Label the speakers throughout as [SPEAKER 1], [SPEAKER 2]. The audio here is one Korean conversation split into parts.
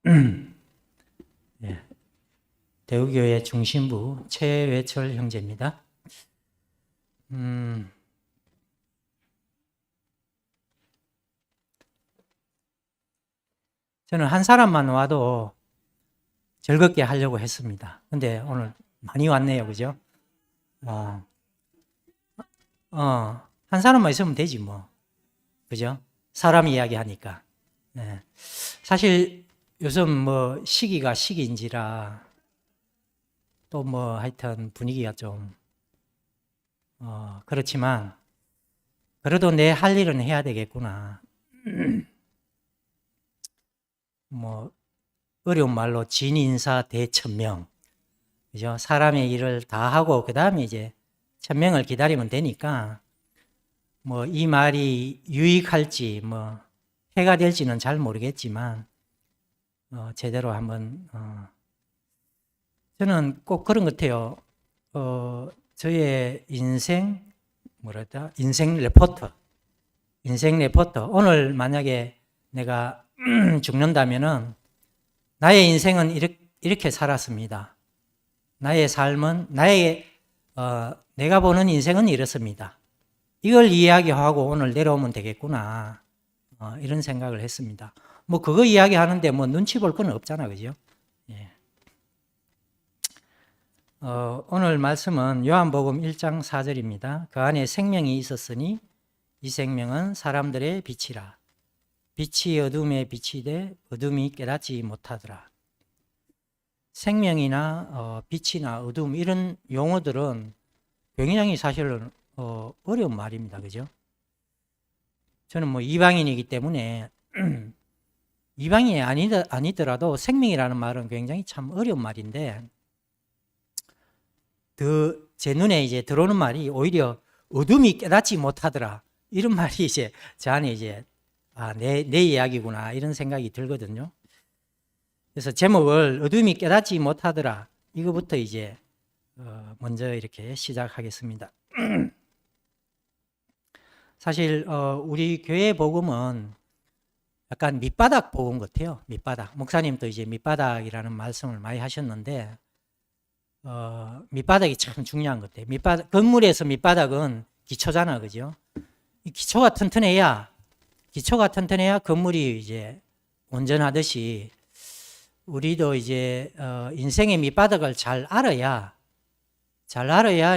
[SPEAKER 1] 예, 대우교회 중심부 최외철 형제입니다. 저는 한 사람만 와도 즐겁게 하려고 했습니다. 근데 오늘 많이 왔네요, 그죠? 한 사람만 있으면 되지 뭐, 그죠? 사람 이야기 하니까. 예. 사실 요즘 뭐 시기가 시기인지라 또 뭐 하여튼 분위기가 좀 그렇지만 그래도 내 할 일은 해야 되겠구나. 뭐 어려운 말로 진인사 대천명, 그죠? 사람의 일을 다 하고 그 다음에 이제 천명을 기다리면 되니까 뭐 이 말이 유익할지 뭐 해가 될지는 잘 모르겠지만 제대로 한번 저는 꼭 그런 것 같아요. 저의 인생 뭐랄까 인생 레포터 오늘 만약에 내가 죽는다면은 나의 인생은 이렇게 살았습니다. 나의 삶은 내가 보는 인생은 이렇습니다. 이걸 이야기하고 오늘 내려오면 되겠구나. 이런 생각을 했습니다. 뭐 그거 이야기하는데 뭐 눈치 볼 건 없잖아, 그죠? 예. 오늘 말씀은 요한복음 1장 4절입니다. 그 안에 생명이 있었으니 이 생명은 사람들의 빛이라. 빛이 어둠에 비치되 어둠이 깨닫지 못하더라. 생명이나 빛이나 어둠 이런 용어들은 굉장히 사실은 어려운 말입니다. 그죠? 저는 뭐 이방인이기 때문에 이방인이 아니더라도 생명이라는 말은 굉장히 참 어려운 말인데 제 눈에 이제 들어오는 말이 오히려 어둠이 깨닫지 못하더라. 이런 말이 이제 저 안에 이제 내 이야기구나 이런 생각이 들거든요. 그래서 제목을 어둠이 깨닫지 못하더라. 이거부터 이제 먼저 이렇게 시작하겠습니다. 사실 우리 교회 복음은 약간 밑바닥 복음 같아요. 밑바닥. 목사님도 이제 밑바닥이라는 말씀을 많이 하셨는데 밑바닥이 참 중요한 것 같아요. 건물에서 밑바닥은 기초잖아, 그죠? 이 기초가 튼튼해야 건물이 이제 온전하듯이 우리도 이제 인생의 밑바닥을 잘 알아야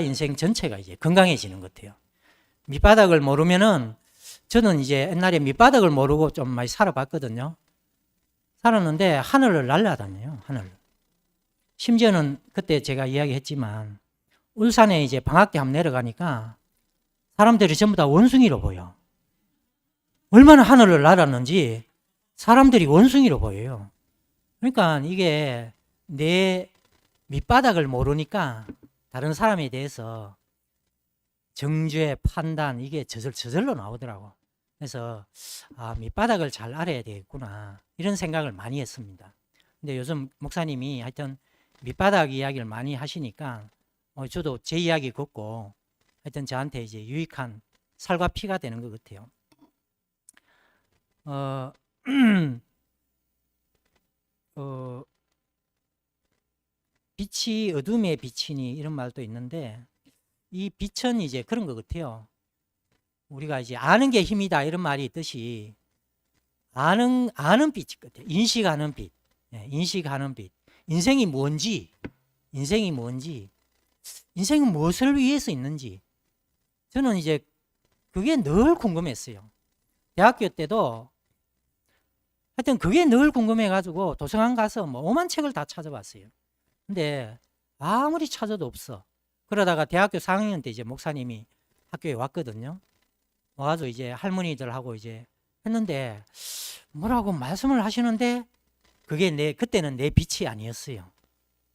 [SPEAKER 1] 인생 전체가 이제 건강해지는 것 같아요. 밑바닥을 모르면은 저는 이제 옛날에 밑바닥을 모르고 좀 많이 살아봤거든요. 살았는데 하늘을 날아다녀요, 하늘. 심지어는 그때 제가 이야기했지만 울산에 이제 방학 때 한번 내려가니까 사람들이 전부 다 원숭이로 보여. 얼마나 하늘을 날았는지 사람들이 원숭이로 보여요. 그러니까 이게 내 밑바닥을 모르니까 다른 사람에 대해서 정죄, 판단 이게 저절로 나오더라고. 그래서 밑바닥을 잘 알아야 되겠구나 이런 생각을 많이 했습니다. 근데 요즘 목사님이 하여튼 밑바닥 이야기를 많이 하시니까 저도 제 이야기 듣고 하여튼 저한테 이제 유익한 살과 피가 되는 것 같아요. 빛이 어둠에 비치니 이런 말도 있는데 이 빛은 이제 그런 것 같아요. 우리가 이제 아는 게 힘이다 이런 말이 있듯이 아는 빛 같아요. 인식하는 빛. 예, 인식하는 빛. 인생이 뭔지 인생은 무엇을 위해서 있는지 저는 이제 그게 늘 궁금했어요. 대학교 때도 하여튼 그게 늘 궁금해가지고 도서관 가서 뭐 오만 책을 다 찾아봤어요. 근데 아무리 찾아도 없어. 그러다가 대학교 4학년 때 이제 목사님이 학교에 왔거든요. 와가지고 이제 할머니들하고 이제 했는데 뭐라고 말씀을 하시는데 그게 그때는 내 빛이 아니었어요.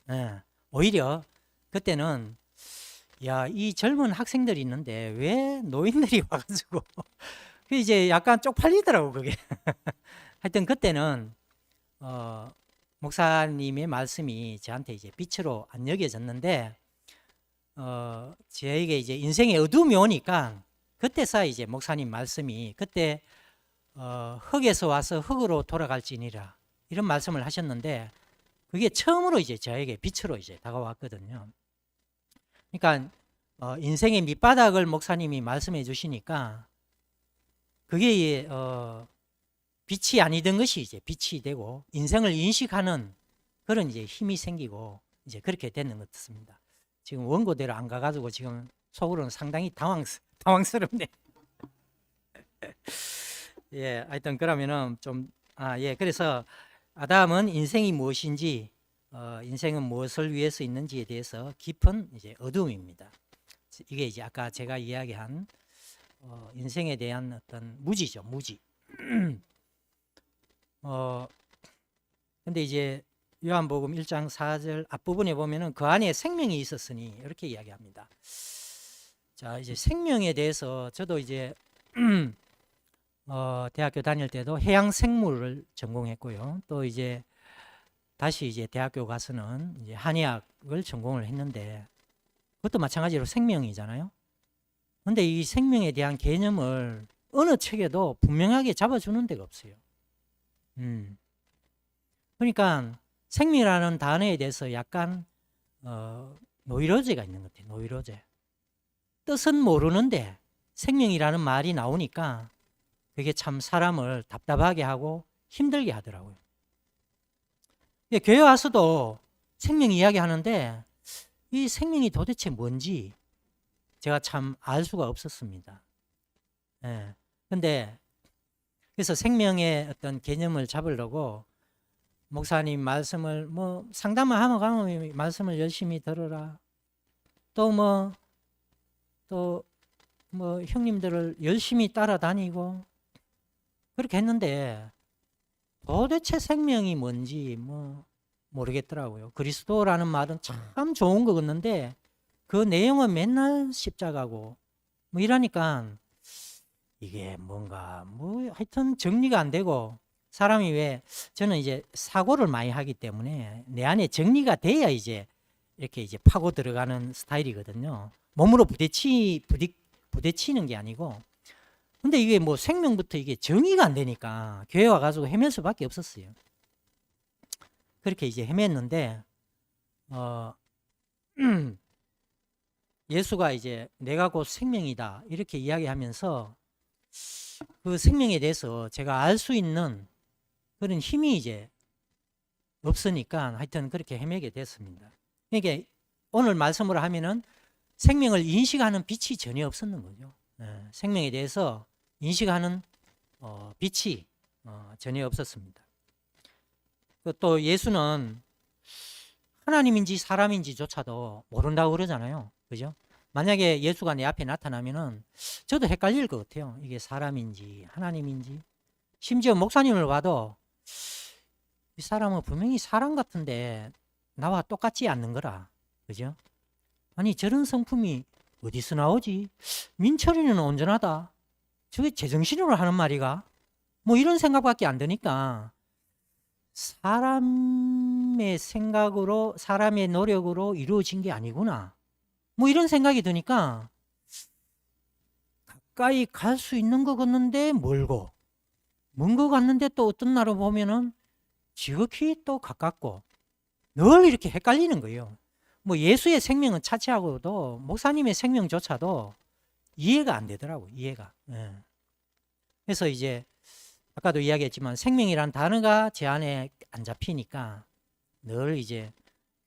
[SPEAKER 1] 예, 오히려 그때는 이 젊은 학생들이 있는데 왜 노인들이 와가지고 이제 약간 쪽팔리더라고 그게. 하여튼 그때는 목사님의 말씀이 저한테 이제 빛으로 안 여겨졌는데 저에게 이제 인생의 어둠이 오니까 그때서 이제 목사님 말씀이 그때 흙에서 와서 흙으로 돌아갈지니라 이런 말씀을 하셨는데 그게 처음으로 이제 저에게 빛으로 이제 다가왔거든요. 그러니까 인생의 밑바닥을 목사님이 말씀해 주시니까 그게 빛이 아니던 것이 이제 빛이 되고 인생을 인식하는 그런 이제 힘이 생기고 이제 그렇게 되는 것 같습니다. 지금 원고대로 안 가가지고 지금 속으로는 상당히 당황스럽네. 예, 하여튼 그러면은 예, 그래서 아담은 인생이 무엇인지, 인생은 무엇을 위해서 있는지에 대해서 깊은 이제 어둠입니다. 이게 이제 아까 제가 이야기한 인생에 대한 어떤 무지죠, 무지. 근데 이제 요한복음 1장 4절 앞부분에 보면은 그 안에 생명이 있었으니 이렇게 이야기합니다. 자, 이제 생명에 대해서 저도 이제 대학교 다닐 때도 해양 생물을 전공했고요. 또 이제 다시 이제 대학교 가서는 이제 한의학을 전공을 했는데 그것도 마찬가지로 생명이잖아요. 근데 이 생명에 대한 개념을 어느 책에도 분명하게 잡아주는 데가 없어요. 그러니까 생명이라는 단어에 대해서 약간 노이로제가 있는 것 같아요. 노이로제. 뜻은 모르는데 생명이라는 말이 나오니까 그게 참 사람을 답답하게 하고 힘들게 하더라고요. 교회 와서도 생명 이야기 하는데 이 생명이 도대체 뭔지 제가 참 알 수가 없었습니다. 예. 근데 그래서 생명의 어떤 개념을 잡으려고 목사님 말씀을 상담을 하면 가면 말씀을 열심히 들어라. 또 형님들을 열심히 따라다니고 그렇게 했는데 도대체 생명이 뭔지 모르겠더라고요. 그리스도라는 말은 참 좋은 거 같는데 그 내용은 맨날 십자가고 이러니까 이게 뭔가 하여튼 정리가 안 되고 사람이 저는 이제 사고를 많이 하기 때문에 내 안에 정리가 돼야 이제 이렇게 이제 파고 들어가는 스타일이거든요. 몸으로 부딪히는 게 아니고. 근데 이게 생명부터 이게 정의가 안 되니까 교회 와가지고 헤맬 수밖에 없었어요. 그렇게 이제 헤맸는데, 예수가 이제 내가 곧 생명이다 이렇게 이야기하면서 그 생명에 대해서 제가 알 수 있는 그런 힘이 이제 없으니까 하여튼 그렇게 헤매게 됐습니다. 그러니까 오늘 말씀으로 하면은 생명을 인식하는 빛이 전혀 없었는 거죠. 생명에 대해서 인식하는 빛이 전혀 없었습니다. 또 예수는 하나님인지 사람인지조차도 모른다고 그러잖아요. 그죠? 만약에 예수가 내 앞에 나타나면은 저도 헷갈릴 것 같아요. 이게 사람인지 하나님인지. 심지어 목사님을 봐도 이 사람은 분명히 사람 같은데 나와 똑같지 않는 거라. 그죠? 아니 저런 성품이 어디서 나오지? 민철이는 온전하다. 저게 제정신으로 하는 말이가? 이런 생각밖에 안 드니까 사람의 생각으로 사람의 노력으로 이루어진 게 아니구나. 이런 생각이 드니까 가까이 갈 수 있는 것 같는데 멀고 먼 것 같는데 또 어떤 날을 보면은 지극히 또 가깝고 늘 이렇게 헷갈리는 거예요. 예수의 생명은 차치하고도 목사님의 생명조차도 이해가 안 되더라고요. 이해가. 그래서 이제 아까도 이야기했지만 생명이란 단어가 제 안에 안 잡히니까 늘 이제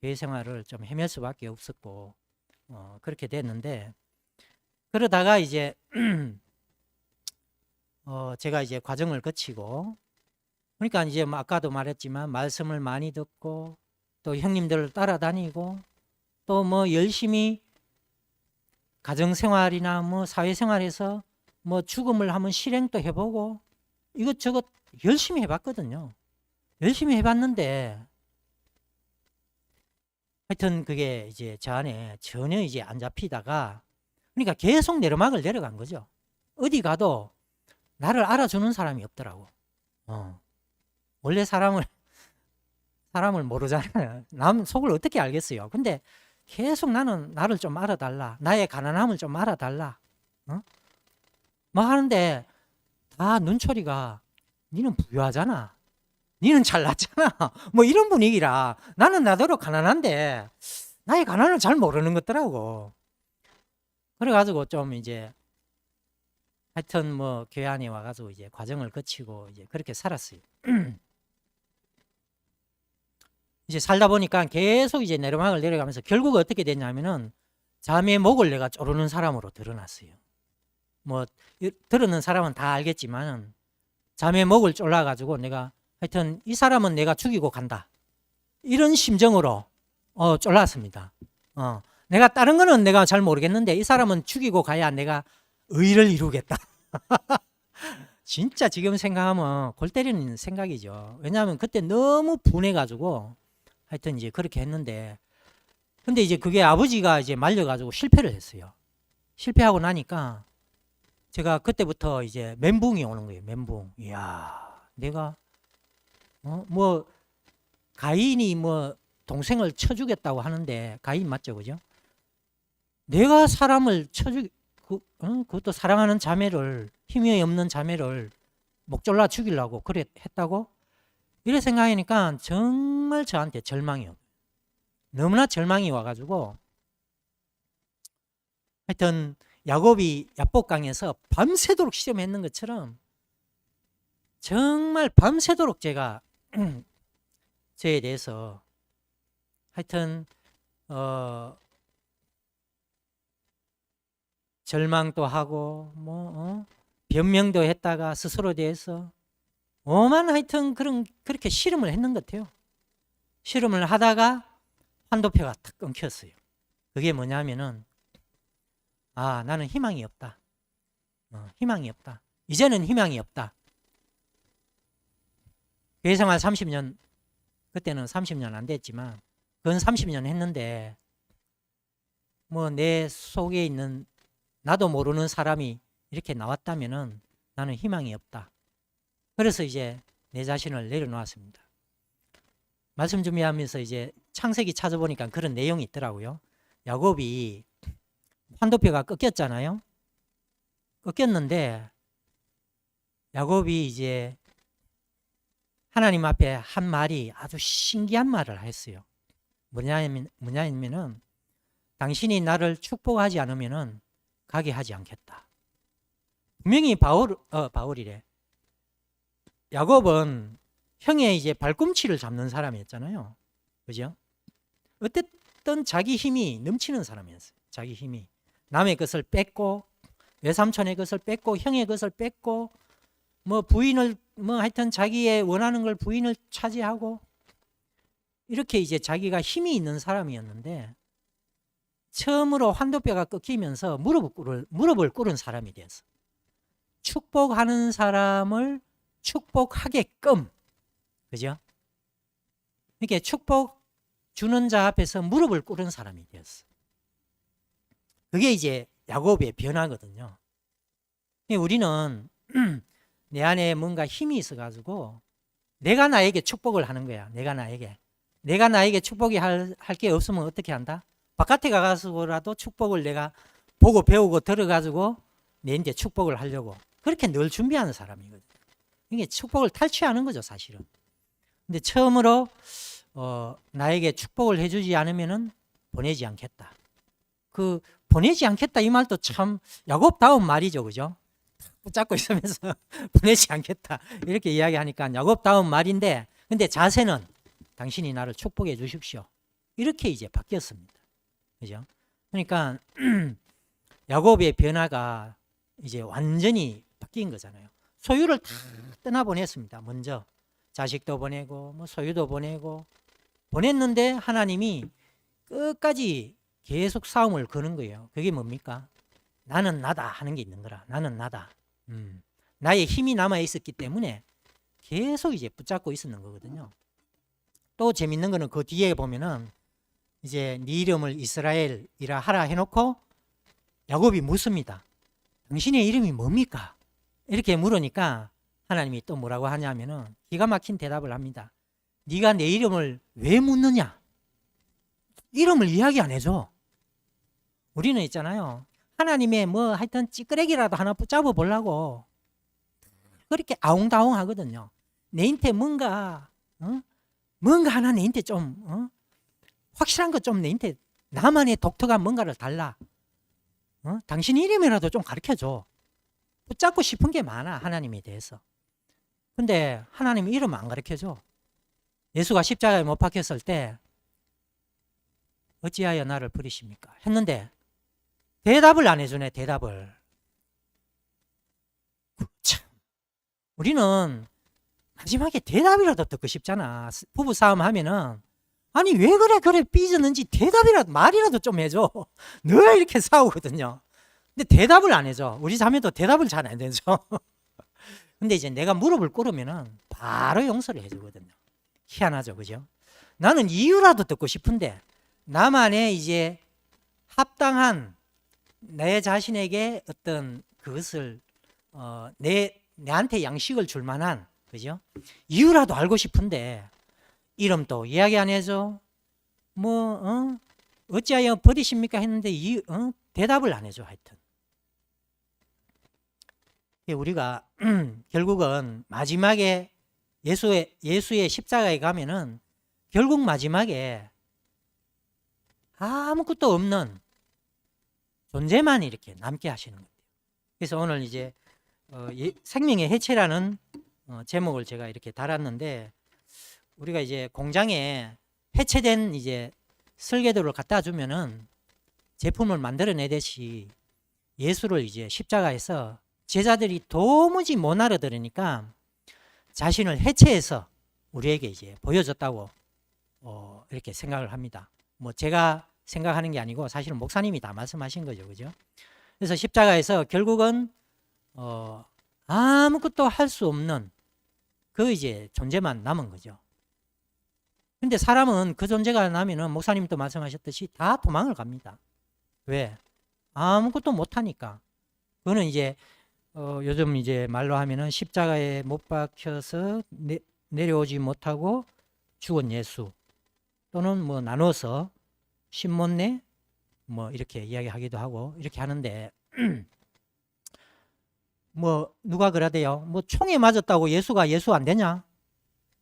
[SPEAKER 1] 교회 생활을 좀 헤맬 수밖에 없었고 그렇게 됐는데 그러다가 이제 제가 이제 과정을 거치고 그러니까 이제 아까도 말했지만 말씀을 많이 듣고 또 형님들을 따라다니고 또 열심히 가정생활이나 사회생활에서 죽음을 한번 실행도 해보고 이것저것 열심히 해봤거든요. 열심히 해봤는데 하여튼 그게 이제 저 안에 전혀 이제 안 잡히다가 그러니까 계속 내리막을 내려간 거죠. 어디 가도 나를 알아주는 사람이 없더라고. 원래 사람을 모르잖아요. 남 속을 어떻게 알겠어요. 근데 계속 나는 나를 좀 알아달라. 나의 가난함을 좀 알아달라. 하는데 다 눈초리가 니는 부유하잖아. 니는 잘났잖아. 뭐 이런 분위기라 나는 나대로 가난한데 나의 가난을 잘 모르는 것더라고. 그래가지고 좀 이제 하여튼 뭐 교회 안에 와가지고 이제 과정을 거치고 이제 그렇게 살았어요. 이제 살다 보니까 계속 이제 내리막을 내려가면서 결국 어떻게 됐냐면은 자매의 목을 내가 조르는 사람으로 드러났어요. 뭐 들었는 사람은 다 알겠지만은 자매의 목을 졸라가지고 내가 하여튼 이 사람은 내가 죽이고 간다. 이런 심정으로 졸랐습니다. 내가 다른 거는 내가 잘 모르겠는데 이 사람은 죽이고 가야 내가 의를 이루겠다. 진짜 지금 생각하면 골 때리는 생각이죠. 왜냐하면 그때 너무 분해가지고 하여튼 이제 그렇게 했는데 근데 이제 그게 아버지가 이제 말려가지고 실패를 했어요. 실패하고 나니까 제가 그때부터 이제 멘붕이 오는 거예요. 멘붕. 이야, 내가 뭐 가인이 뭐 동생을 쳐주겠다고 하는데 가인 맞죠, 그죠? 내가 사람을 그것도 사랑하는 자매를 힘이 없는 자매를 목 졸라 죽이려고 그래 했다고? 이래 생각하니까 정말 저한테 절망이요. 너무나 절망이 와가지고 하여튼 야곱이 야복강에서 밤새도록 시험했는 것처럼 정말 밤새도록 제가 저에 대해서 하여튼 절망도 하고 뭐 변명도 했다가 스스로 대해서 오만 하여튼 그렇게 씨름을 했는 것 같아요. 씨름을 하다가 환도표가 탁 끊겼어요. 그게 뭐냐면은 나는 희망이 없다. 희망이 없다. 이제는 희망이 없다. 교회 생활 30년 그때는 30년 안 됐지만 그건 30년 했는데 뭐 내 속에 있는 나도 모르는 사람이 이렇게 나왔다면은 나는 희망이 없다. 그래서 이제 내 자신을 내려놓았습니다. 말씀 준비하면서 이제 창세기 찾아보니까 그런 내용이 있더라고요. 야곱이 환도표가 꺾였잖아요. 꺾였는데 야곱이 이제 하나님 앞에 한 말이 아주 신기한 말을 했어요. 뭐냐면은 당신이 나를 축복하지 않으면은 가게 하지 않겠다. 분명히 바울이래. 야곱은 형의 이제 발꿈치를 잡는 사람이었잖아요. 그죠? 어쨌든 자기 힘이 넘치는 사람이었어요. 자기 힘이. 남의 것을 뺏고, 외삼촌의 것을 뺏고, 형의 것을 뺏고, 뭐 부인을, 뭐 하여튼 자기의 원하는 걸 부인을 차지하고, 이렇게 이제 자기가 힘이 있는 사람이었는데, 처음으로 환도뼈가 꺾이면서 무릎을 꿇은 사람이 됐어. 축복하는 사람을 축복하게끔, 그죠? 이렇게 축복 주는 자 앞에서 무릎을 꿇은 사람이 되었어. 그게 이제 야곱의 변화거든요. 우리는 내 안에 뭔가 힘이 있어가지고 내가 나에게 축복을 하는 거야. 내가 나에게 축복이 할 게 없으면 어떻게 한다? 바깥에 가서라도 축복을 내가 보고 배우고 들어가지고 내한테 축복을 하려고 그렇게 늘 준비하는 사람이거든요. 이게 축복을 탈취하는 거죠, 사실은. 근데 처음으로 나에게 축복을 해주지 않으면은 보내지 않겠다. 그 보내지 않겠다 이 말도 참 야곱다운 말이죠, 그죠? 붙잡고 있으면서 보내지 않겠다 이렇게 이야기하니까 야곱다운 말인데, 근데 자세는 당신이 나를 축복해 주십시오. 이렇게 이제 바뀌었습니다, 그죠? 그러니까 야곱의 변화가 이제 완전히 바뀐 거잖아요. 소유를 다 떠나보냈습니다. 먼저 자식도 보내고 뭐 소유도 보내고 보냈는데 하나님이 끝까지 계속 싸움을 거는 거예요. 그게 뭡니까? 나는 나다 하는 게 있는 거라. 나는 나다. 나의 힘이 남아 있었기 때문에 계속 이제 붙잡고 있었는 거거든요. 또 재밌는 거는 그 뒤에 보면은 이제 네 이름을 이스라엘이라 하라 해놓고 야곱이 묻습니다. 당신의 이름이 뭡니까? 이렇게 물으니까 하나님이 또 뭐라고 하냐면은 기가 막힌 대답을 합니다. 네가 내 이름을 왜 묻느냐? 이름을 이야기 안 해줘. 우리는 있잖아요. 하나님의 뭐 하여튼 찌끄레기라도 하나 붙잡아 보려고 그렇게 아웅다웅 하거든요. 내한테 뭔가 뭔가 하나 내한테 좀 확실한 것 좀 내한테 나만의 독특한 뭔가를 달라. 당신 이름이라도 좀 가르쳐줘. 붙잡고 싶은 게 많아, 하나님에 대해서. 근데 하나님 이름 안 가르쳐줘. 예수가 십자가에 못 박혔을 때 어찌하여 나를 버리십니까? 했는데 대답을 안 해주네. 대답을. 참, 우리는 마지막에 대답이라도 듣고 싶잖아. 부부싸움 하면은 아니 왜 그래 삐졌는지 대답이라도 말이라도 좀 해줘. 늘 이렇게 싸우거든요. 근데 대답을 안 해줘. 우리 자매도 대답을 잘 안 해줘. 근데 이제 내가 무릎을 꿇으면은 바로 용서를 해주거든요. 희한하죠, 그죠? 나는 이유라도 듣고 싶은데 나만의 이제 합당한 내 자신에게 어떤 그것을 내한테 양식을 줄 만한, 그죠? 이유라도 알고 싶은데 이름도 이야기 안 해줘. 어찌하여 버리십니까? 했는데 대답을 안 해줘. 하여튼 우리가 결국은 마지막에 예수의 십자가에 가면은 결국 마지막에 아무것도 없는 존재만 이렇게 남게 하시는 거예요. 그래서 오늘 이제 생명의 해체라는 제목을 제가 이렇게 달았는데, 우리가 이제 공장에 해체된 이제 설계도를 갖다 주면은 제품을 만들어내듯이 예수를 이제 십자가에서 제자들이 도무지 못 알아들으니까 자신을 해체해서 우리에게 이제 보여줬다고 이렇게 생각을 합니다. 뭐 제가 생각하는 게 아니고 사실은 목사님이 다 말씀하신 거죠, 그죠? 그래서 십자가에서 결국은 아무것도 할 수 없는 그 이제 존재만 남은 거죠. 근데 사람은 그 존재가 나면은 목사님도 말씀하셨듯이 다 도망을 갑니다. 왜? 아무것도 못하니까. 그거는 이제 요즘 이제 말로 하면은 십자가에 못 박혀서 내려오지 못하고 죽은 예수, 또는 뭐 나눠서 신몬네 뭐 이렇게 이야기하기도 하고 이렇게 하는데 뭐 누가 그러대요. 뭐 총에 맞았다고 예수가 예수 안 되냐?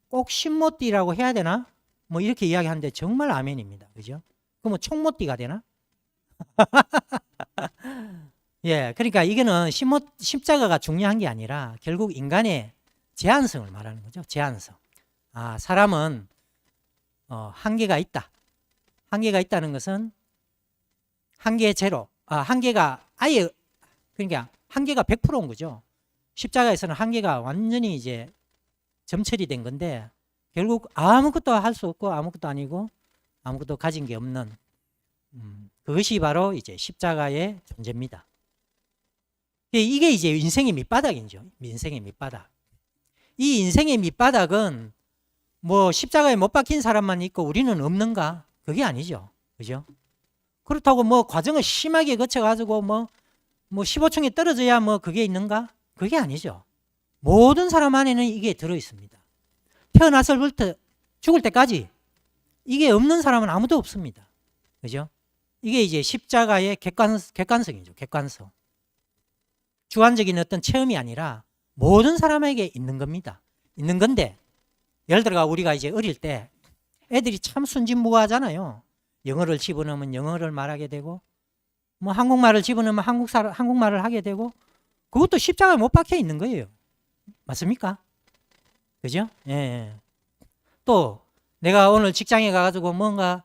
[SPEAKER 1] 꼭 신모띠라고 해야 되나? 뭐 이렇게 이야기하는데 정말 아멘입니다. 그죠? 그럼 총모띠가 되나? 예, 그러니까 이거는 십자가가 중요한 게 아니라 결국 인간의 제한성을 말하는 거죠. 제한성. 사람은 한계가 있다. 한계가 있다는 것은 한계 제로. 한계가 아예, 그러니까 한계가 100%인 거죠. 십자가에서는 한계가 완전히 이제 점철이 된 건데 결국 아무것도 할 수 없고 아무것도 아니고 아무것도 가진 게 없는 그것이 바로 이제 십자가의 존재입니다. 이게 이제 인생의 밑바닥이죠. 인생의 밑바닥. 이 인생의 밑바닥은 뭐 십자가에 못 박힌 사람만 있고 우리는 없는가? 그게 아니죠. 그죠? 그렇다고 뭐 과정을 심하게 거쳐가지고 뭐 15층에 떨어져야 뭐 그게 있는가? 그게 아니죠. 모든 사람 안에는 이게 들어있습니다. 태어나서부터 죽을 때까지 이게 없는 사람은 아무도 없습니다. 그죠? 이게 이제 십자가의 객관성이죠. 객관성. 주관적인 어떤 체험이 아니라 모든 사람에게 있는 겁니다. 있는 건데, 예를 들어 우리가 이제 어릴 때 애들이 참 순진무구하잖아요. 영어를 집어넣으면 영어를 말하게 되고, 뭐 한국말을 집어넣으면 한국말을 하게 되고, 그것도 십자가에 못 박혀 있는 거예요. 맞습니까? 그죠? 예. 또 내가 오늘 직장에 가가지고 뭔가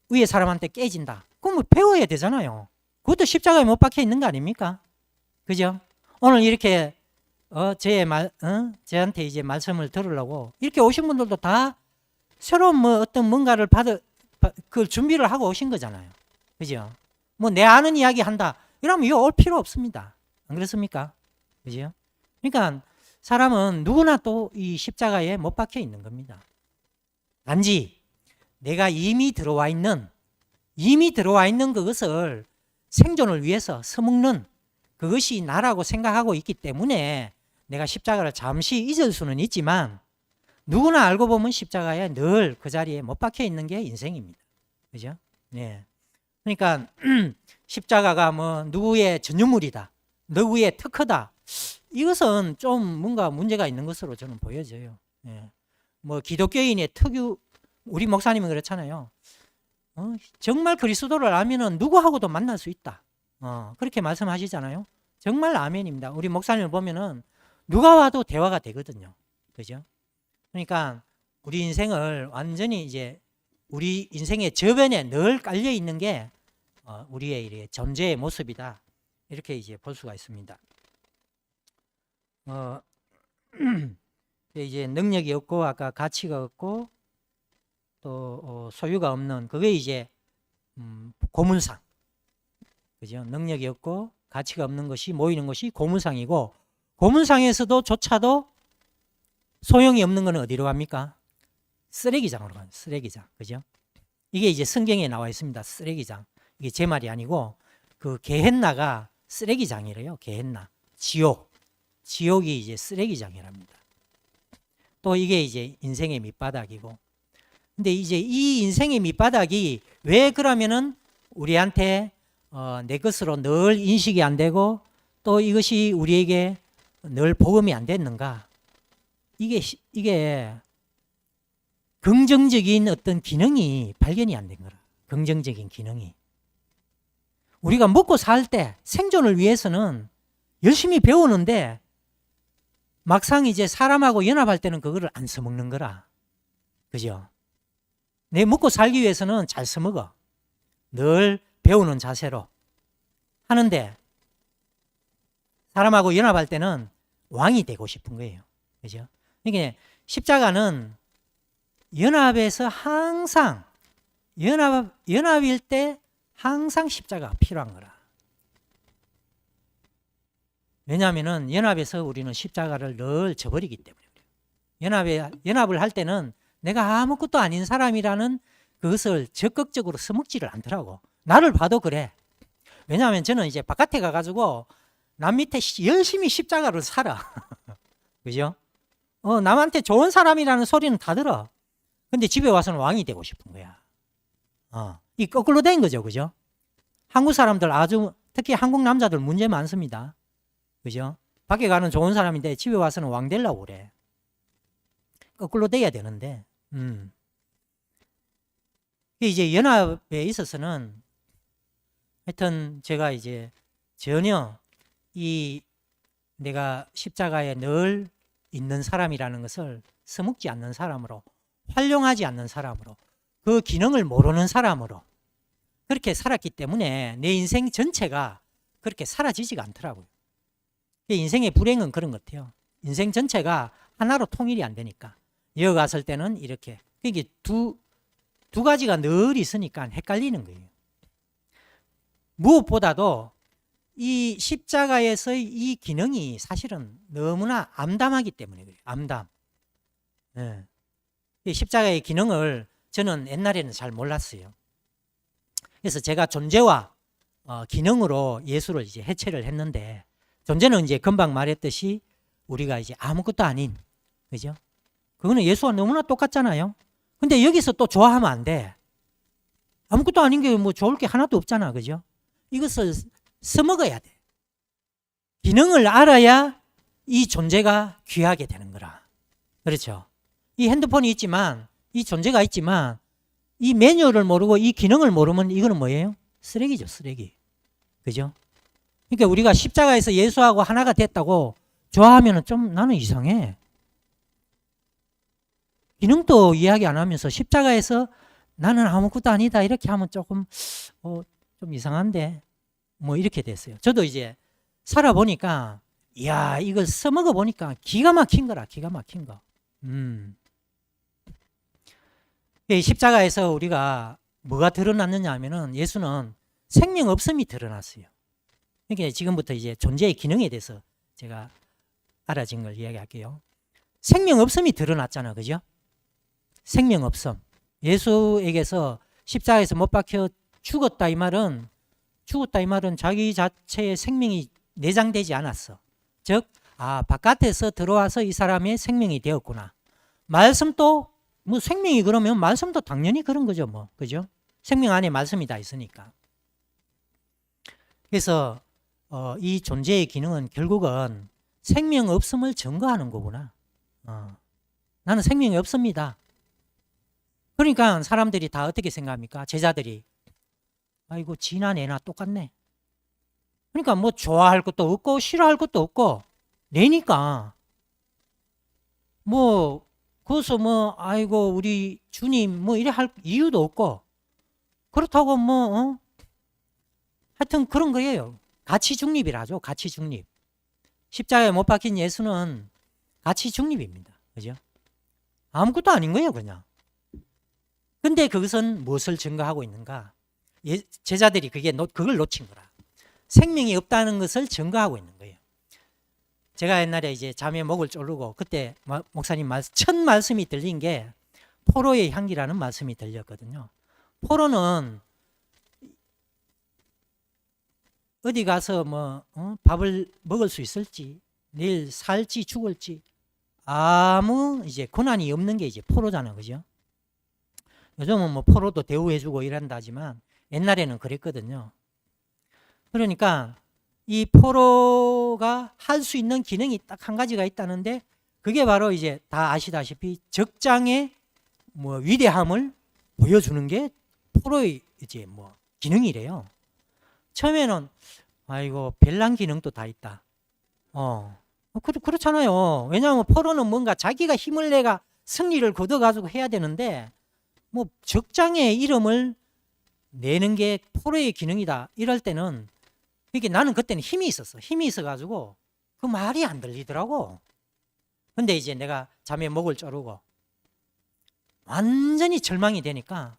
[SPEAKER 1] 위에 사람한테 깨진다. 그럼 뭐 배워야 되잖아요. 그것도 십자가에 못 박혀 있는 거 아닙니까? 그죠? 오늘 이렇게 저한테 이제 말씀을 들으려고 이렇게 오신 분들도 다 새로운 뭐 어떤 뭔가를 그 준비를 하고 오신 거잖아요. 그죠? 뭐 내 아는 이야기 한다. 이러면 이거 올 필요 없습니다. 안 그렇습니까? 그죠? 그러니까 사람은 누구나 또 이 십자가에 못 박혀 있는 겁니다. 단지 내가 이미 들어와 있는 그것을 생존을 위해서 서먹는 그것이 나라고 생각하고 있기 때문에 내가 십자가를 잠시 잊을 수는 있지만 누구나 알고 보면 십자가에 늘 그 자리에 못 박혀 있는 게 인생입니다. 그죠? 네. 그러니까 십자가가 뭐 누구의 전유물이다, 누구의 특허다, 이것은 좀 뭔가 문제가 있는 것으로 저는 보여져요. 네. 뭐 기독교인의 특유, 우리 목사님은 그렇잖아요. 정말 그리스도를 알면은 누구하고도 만날 수 있다. 그렇게 말씀하시잖아요. 정말 아멘입니다. 우리 목사님을 보면은 누가 와도 대화가 되거든요. 그죠? 그러니까 우리 인생을 완전히 이제 우리 인생의 저변에 늘 깔려 있는 게 우리의 이렇게 존재의 모습이다. 이렇게 이제 볼 수가 있습니다. 이제 능력이 없고 아까 가치가 없고 또 소유가 없는 그게 이제 고문상. 그죠? 능력이 없고 가치가 없는 것이 모이는 것이 고문상이고, 고문상에서도 조차도 소용이 없는 것은 어디로 갑니까? 쓰레기장으로 가요. 쓰레기장. 그죠? 이게 이제 성경에 나와 있습니다. 쓰레기장. 이게 제 말이 아니고 그 게헨나가 쓰레기장이래요. 게헨나. 지옥. 지옥이 이제 쓰레기장이랍니다. 또 이게 이제 인생의 밑바닥이고. 근데 이제 이 인생의 밑바닥이 왜 그러면은 우리한테 내 것으로 늘 인식이 안 되고 또 이것이 우리에게 늘 복음이 안 됐는가? 이게 긍정적인 어떤 기능이 발견이 안 된 거라. 긍정적인 기능이. 우리가 먹고 살 때 생존을 위해서는 열심히 배우는데 막상 이제 사람하고 연합할 때는 그거를 안 써먹는 거라. 그죠? 내 먹고 살기 위해서는 잘 써먹어. 늘 배우는 자세로 하는데 사람하고 연합할 때는 왕이 되고 싶은 거예요. 그죠? 그러니까 십자가는 연합에서 항상 연합일 때 항상 십자가가 필요한 거라. 왜냐하면은 연합에서 우리는 십자가를 늘 저버리기 때문에. 연합을 할 때는 내가 아무것도 아닌 사람이라는 그것을 적극적으로 써먹지를 않더라고. 나를 봐도 그래. 왜냐하면 저는 이제 바깥에 가가지고 남 밑에 열심히 십자가를 살아. 그죠? 남한테 좋은 사람이라는 소리는 다 들어. 근데 집에 와서는 왕이 되고 싶은 거야. 이 거꾸로 된 거죠. 그죠? 한국 사람들 특히 한국 남자들 문제 많습니다. 그죠? 밖에 가는 좋은 사람인데 집에 와서는 왕 되려고 그래. 거꾸로 돼야 되는데. 이제 연합에 있어서는 하여튼 제가 이제 전혀 내가 십자가에 늘 있는 사람이라는 것을 써먹지 않는 사람으로, 활용하지 않는 사람으로, 그 기능을 모르는 사람으로 그렇게 살았기 때문에 내 인생 전체가 그렇게 사라지지가 않더라고요. 인생의 불행은 그런 것 같아요. 인생 전체가 하나로 통일이 안 되니까. 이어갔을 때는 이렇게. 이게 두 가지가 늘 있으니까 헷갈리는 거예요. 무엇보다도 이 십자가에서의 이 기능이 사실은 너무나 암담하기 때문에 그래요. 암담. 네. 이 십자가의 기능을 저는 옛날에는 잘 몰랐어요. 그래서 제가 존재와 기능으로 예수를 이제 해체를 했는데, 존재는 이제 금방 말했듯이 우리가 이제 아무것도 아닌, 그죠? 그거는 예수와 너무나 똑같잖아요. 근데 여기서 또 좋아하면 안 돼. 아무것도 아닌 게 뭐 좋을 게 하나도 없잖아. 그죠? 이것을 써먹어야 돼. 기능을 알아야 이 존재가 귀하게 되는 거라. 그렇죠? 이 핸드폰이 있지만, 이 존재가 있지만, 이 매뉴얼을 모르고 이 기능을 모르면 이거는 뭐예요? 쓰레기죠, 쓰레기. 그죠? 그러니까 우리가 십자가에서 예수하고 하나가 됐다고 좋아하면 좀 나는 이상해. 기능도 이야기 안 하면서 십자가에서 나는 아무것도 아니다 이렇게 하면 조금 좀 이상한데 뭐 이렇게 됐어요. 저도 이제 살아보니까 이야 이걸 써먹어 보니까 기가 막힌 거라. 기가 막힌 거. 이 십자가에서 우리가 뭐가 드러났느냐 하면은 예수는 생명 없음이 드러났어요. 그러니까 지금부터 이제 존재의 기능에 대해서 제가 알아진 걸 이야기할게요. 생명 없음이 드러났잖아. 그죠? 생명 없음. 예수에게서 십자가에서 못 박혀 죽었다 이 말은 자기 자체의 생명이 내장되지 않았어. 즉, 바깥에서 들어와서 이 사람의 생명이 되었구나. 말씀도 뭐 생명이 그러면 말씀도 당연히 그런 거죠. 뭐. 그죠? 생명 안에 말씀이 다 있으니까. 그래서 이 존재의 기능은 결국은 생명 없음을 증거하는 거구나. 나는 생명이 없습니다. 그러니까 사람들이 다 어떻게 생각합니까? 제자들이 아이고 지나 내나 똑같네. 그러니까 뭐 좋아할 것도 없고 싫어할 것도 없고 내니까 뭐 거기서 뭐 아이고 우리 주님 뭐 이래 할 이유도 없고 그렇다고 뭐 하여튼 그런 거예요. 가치 중립이라죠. 가치 중립. 십자가에 못 박힌 예수는 가치 중립입니다. 그죠? 아무것도 아닌 거예요, 그냥. 근데 그것은 무엇을 증거하고 있는가? 제자들이 그걸 놓친 거라. 생명이 없다는 것을 증거하고 있는 거예요. 제가 옛날에 이제 잠에 목을 조르고 그때 목사님 첫 말씀이 들린 게 포로의 향기라는 말씀이 들렸거든요. 포로는 어디 가서 밥을 먹을 수 있을지, 내일 살지 죽을지 아무 이제 고난이 없는 게 이제 포로잖아, 그죠? 요즘은 뭐 포로도 대우해주고 이런다지만 옛날에는 그랬거든요. 그러니까 이 포로가 할 수 있는 기능이 딱 한 가지가 있다는데 그게 바로 이제 다 아시다시피 적장의 뭐 위대함을 보여주는 게 포로의 이제 뭐 기능이래요. 처음에는 아이고 별난 기능도 다 있다. 그렇잖아요. 왜냐하면 포로는 뭔가 자기가 힘을 내가 승리를 거둬가지고 해야 되는데 뭐 적장의 이름을 내는 게 포로의 기능이다. 이럴 때는 이게 나는 그때는 힘이 있었어. 힘이 있어가지고 그 말이 안 들리더라고. 근데 이제 내가 잠에 목을 조르고 완전히 절망이 되니까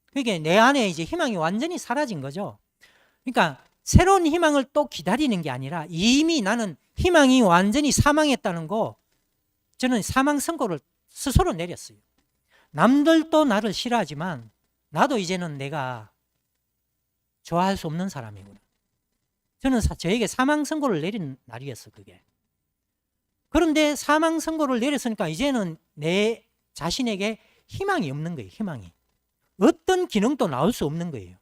[SPEAKER 1] 그게 내 안에 이제 희망이 완전히 사라진 거죠. 그러니까 새로운 희망을 또 기다리는 게 아니라 이미 나는 희망이 완전히 사망했다는 거 저는 사망 선고를 스스로 내렸어요. 남들도 나를 싫어하지만 나도 이제는 내가 좋아할 수 없는 사람이구나. 저는 저에게 사망 선고를 내린 날이었어, 그게. 그런데 사망 선고를 내렸으니까 이제는 내 자신에게 희망이 없는 거예요, 희망이. 어떤 기능도 나올 수 없는 거예요.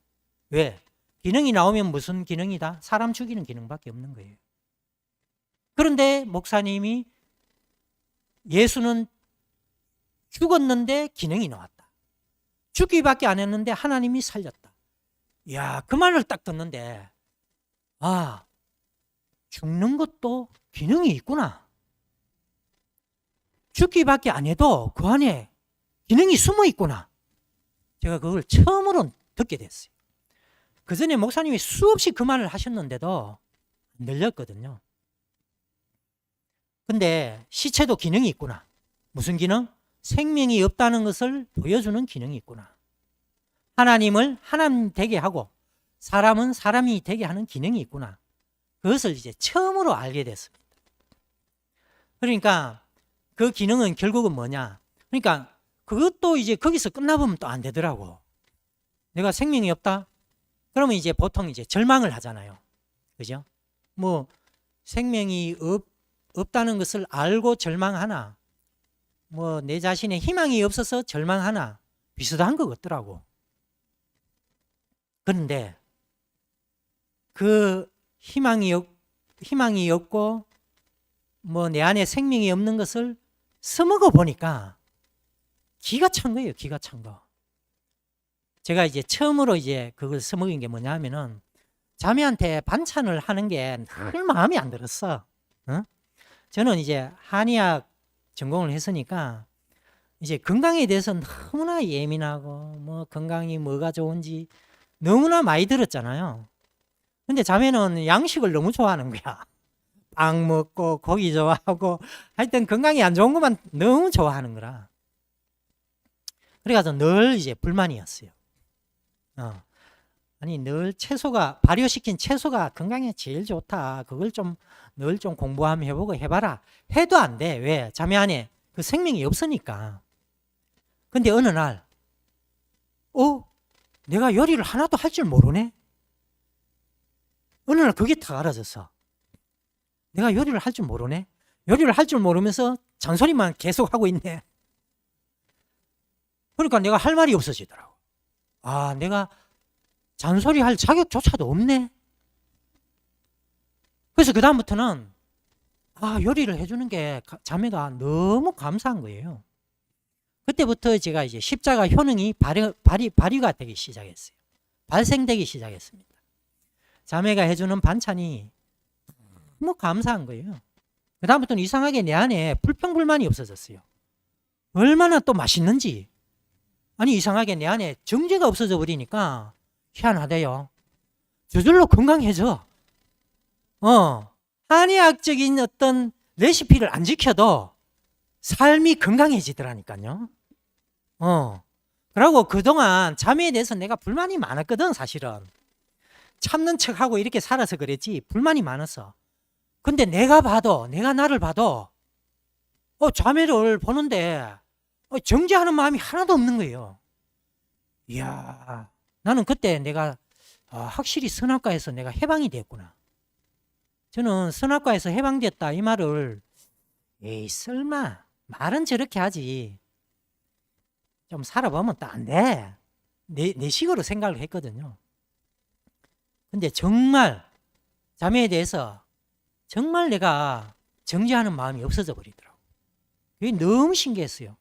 [SPEAKER 1] 왜? 기능이 나오면 무슨 기능이다? 사람 죽이는 기능밖에 없는 거예요. 그런데 목사님이 예수는 죽었는데 기능이 나왔다. 죽기밖에 안 했는데 하나님이 살렸다. 이야, 그 말을 딱 듣는데 아, 죽는 것도 기능이 있구나. 죽기밖에 안 해도 그 안에 기능이 숨어 있구나. 제가 그걸 처음으로 듣게 됐어요. 그 전에 목사님이 수없이 그 말을 하셨는데도 안 들렸거든요. 근데 시체도 기능이 있구나. 무슨 기능? 생명이 없다는 것을 보여주는 기능이 있구나. 하나님을 하나님 되게 하고 사람은 사람이 되게 하는 기능이 있구나. 그것을 이제 처음으로 알게 됐습니다. 그러니까 그 기능은 결국은 뭐냐? 그러니까 그것도 이제 거기서 끝나보면 또 안 되더라고. 내가 생명이 없다? 그러면 이제 보통 이제 절망을 하잖아요. 그죠? 뭐 생명이 없다는 것을 알고 절망하나, 뭐 내 자신의 희망이 없어서 절망하나 비슷한 것 같더라고. 그런데 그 희망이 없고 뭐 내 안에 생명이 없는 것을 써먹어 보니까 기가 찬 거예요. 기가 찬 거. 제가 이제 처음으로 이제 그걸 써먹은 게 뭐냐 하면은 자매한테 반찬을 하는 게 늘 마음이 안 들었어. 저는 이제 한의학 전공을 했으니까 이제 건강에 대해서 너무나 예민하고 뭐 건강이 뭐가 좋은지 너무나 많이 들었잖아요. 근데 자매는 양식을 너무 좋아하는 거야. 빵 먹고 고기 좋아하고 하여튼 건강이 안 좋은 것만 너무 좋아하는 거라. 그래가지고 늘 이제 불만이었어요. 아니 늘 발효시킨 채소가 건강에 제일 좋다. 그걸 늘 좀 공부하면 해보고 해봐라. 해도 안 돼. 왜? 자매 안에 그 생명이 없으니까. 근데 어느 날 내가 요리를 하나도 할 줄 모르네. 어느 날 그게 딱 알아졌어. 내가 요리를 할 줄 모르네. 요리를 할 줄 모르면서 잔소리만 계속 하고 있네. 그러니까 내가 할 말이 없어지더라고. 내가 잔소리할 자격조차도 없네. 그래서 그 다음부터는 요리를 해주는 게 자매가 너무 감사한 거예요. 그때부터 제가 이제 십자가 효능이 발휘가 되기 시작했어요. 발생되기 시작했습니다. 자매가 해주는 반찬이 너무 감사한 거예요. 그다음부터는 이상하게 내 안에 불평불만이 없어졌어요. 얼마나 또 맛있는지. 아니 이상하게 내 안에 정죄가 없어져 버리니까 희한하대요. 저절로 건강해져. 한의학적인 어떤 레시피를 안 지켜도 삶이 건강해지더라니까요. 그러고 그동안 자매에 대해서 내가 불만이 많았거든, 사실은. 참는 척하고 이렇게 살아서 그랬지, 불만이 많았어. 근데 내가 나를 봐도, 자매를 보는데, 정죄하는 마음이 하나도 없는 거예요. 이야, 나는 그때 내가, 확실히 선악과에서 내가 해방이 됐구나. 저는 선악과에서 해방됐다, 이 말을, 에이, 설마, 말은 저렇게 하지. 좀 살아보면 또 안 돼. 내 식으로 생각을 했거든요. 근데 정말 자매에 대해서 정말 내가 정죄하는 마음이 없어져 버리더라고. 그게 너무 신기했어요.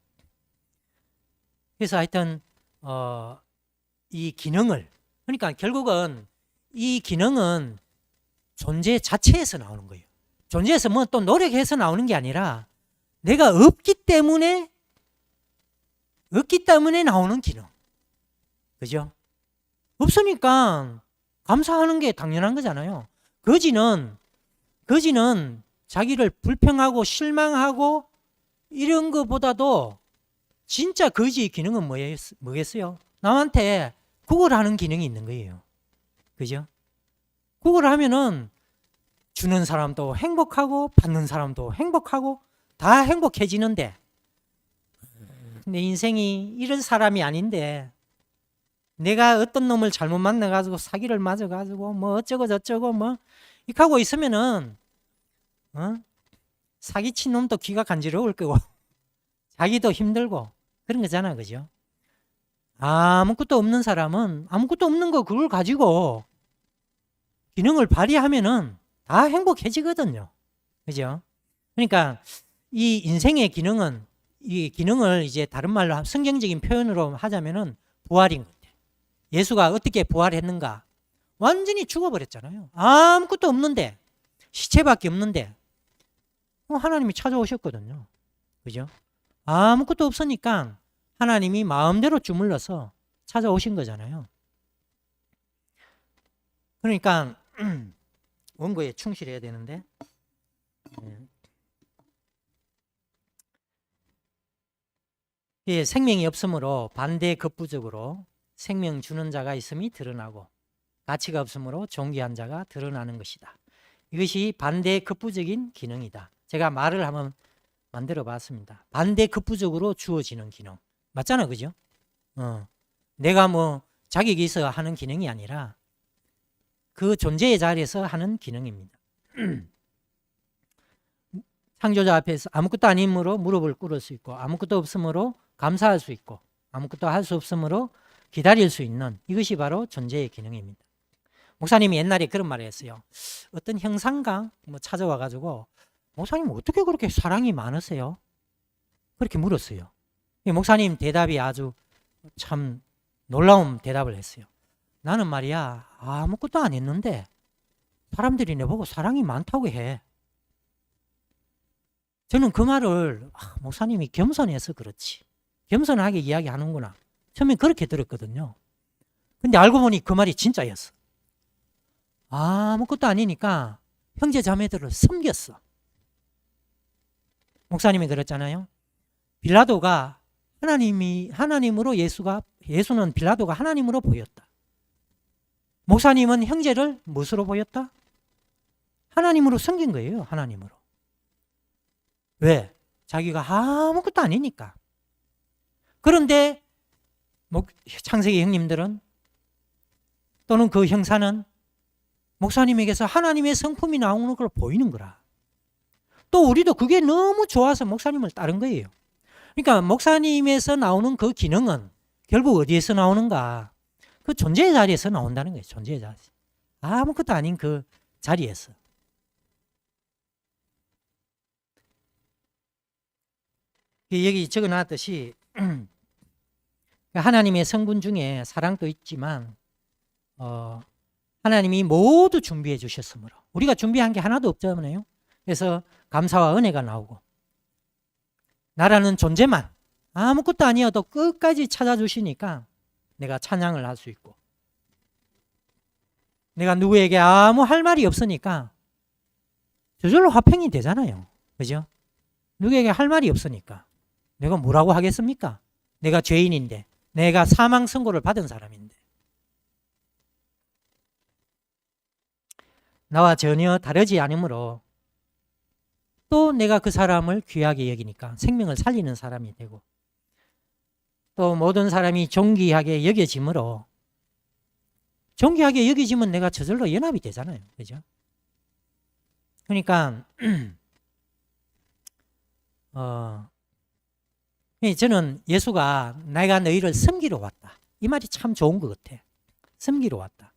[SPEAKER 1] 그래서 하여튼 이 기능을, 그러니까 결국은 이 기능은 존재 자체에서 나오는 거예요. 존재에서 뭐 또 노력해서 나오는 게 아니라 내가 없기 때문에 나오는 기능. 그죠? 없으니까 감사하는 게 당연한 거잖아요. 거지는 자기를 불평하고 실망하고 이런 것보다도 진짜 거지의 기능은 뭐겠어요? 남한테 구걸하는 기능이 있는 거예요. 그죠? 구걸하면은 주는 사람도 행복하고 받는 사람도 행복하고 다 행복해지는데, 내 인생이 이런 사람이 아닌데 내가 어떤 놈을 잘못 만나가지고 사기를 맞아가지고 뭐 어쩌고 저쩌고 뭐 이렇게 하고 있으면은 사기친 놈도 귀가 간지러울 거고 자기도 힘들고 그런 거잖아. 그죠? 아무것도 없는 사람은 아무것도 없는 거 그걸 가지고 기능을 발휘하면은 다 행복해지거든요. 그죠? 그러니까 이 인생의 기능은, 이 기능을 이제 다른 말로 성경적인 표현으로 하자면은 부활인 것 같아요. 예수가 어떻게 부활했는가? 완전히 죽어버렸잖아요. 아무것도 없는데, 시체밖에 없는데 하나님이 찾아오셨거든요. 그죠? 아무것도 없으니까 하나님이 마음대로 주물러서 찾아오신 거잖아요. 그러니까 원고에 충실해야 되는데, 생명이 없으므로 반대급부적으로 생명 주는 자가 있음이 드러나고 가치가 없으므로 존귀한 자가 드러나는 것이다. 이것이 반대급부적인 기능이다. 제가 말을 한번 만들어 봤습니다. 반대급부적으로 주어지는 기능. 맞잖아, 그죠? 내가 뭐 자격이 있어 하는 기능이 아니라 그 존재의 자리에서 하는 기능입니다. 창조자 앞에서 아무것도 아님으로 무릎을 꿇을 수 있고, 아무것도 없으므로 감사할 수 있고, 아무것도 할 수 없으므로 기다릴 수 있는, 이것이 바로 존재의 기능입니다. 목사님이 옛날에 그런 말을 했어요. 어떤 형상가 뭐 찾아와가지고 목사님 어떻게 그렇게 사랑이 많으세요? 그렇게 물었어요. 목사님 대답이 아주 참 놀라운 대답을 했어요. 나는 말이야 아무것도 안 했는데 사람들이 내보고 사랑이 많다고 해. 저는 그 말을 목사님이 겸손해서 그렇지, 겸손하게 이야기하는구나, 처음에 그렇게 들었거든요. 근데 알고 보니 그 말이 진짜였어. 아무것도 아니니까 형제 자매들을 섬겼어. 목사님이 그랬잖아요. 빌라도가 하나님으로 예수는 빌라도가 하나님으로 보였다. 목사님은 형제를 무엇으로 보였다? 하나님으로 섬긴 거예요. 하나님으로. 왜? 자기가 아무것도 아니니까. 그런데 창세기 형님들은, 또는 그 형사는 목사님에게서 하나님의 성품이 나오는 걸 보이는 거라. 또 우리도 그게 너무 좋아서 목사님을 따른 거예요. 그러니까 목사님에서 나오는 그 기능은 결국 어디에서 나오는가? 그 존재의 자리에서 나온다는 거예요. 존재의 자리. 아무것도 아닌 그 자리에서. 여기 적어놨듯이 하나님의 성분 중에 사랑도 있지만 하나님이 모두 준비해 주셨으므로 우리가 준비한 게 하나도 없잖아요. 그래서 감사와 은혜가 나오고 나라는 존재만 아무것도 아니어도 끝까지 찾아주시니까 내가 찬양을 할 수 있고 내가 누구에게 아무 할 말이 없으니까 저절로 화평이 되잖아요. 그죠? 누구에게 할 말이 없으니까 내가 뭐라고 하겠습니까? 내가 죄인인데 내가 사망 선고를 받은 사람인데 나와 전혀 다르지 않으므로 또 내가 그 사람을 귀하게 여기니까 생명을 살리는 사람이 되고 또 모든 사람이 존귀하게 여겨지므로 존귀하게 여겨지면 내가 저절로 연합이 되잖아요. 그죠? 그러니까 저는 예수가 내가 너희를 섬기러 왔다. 이 말이 참 좋은 것 같아. 섬기러 왔다.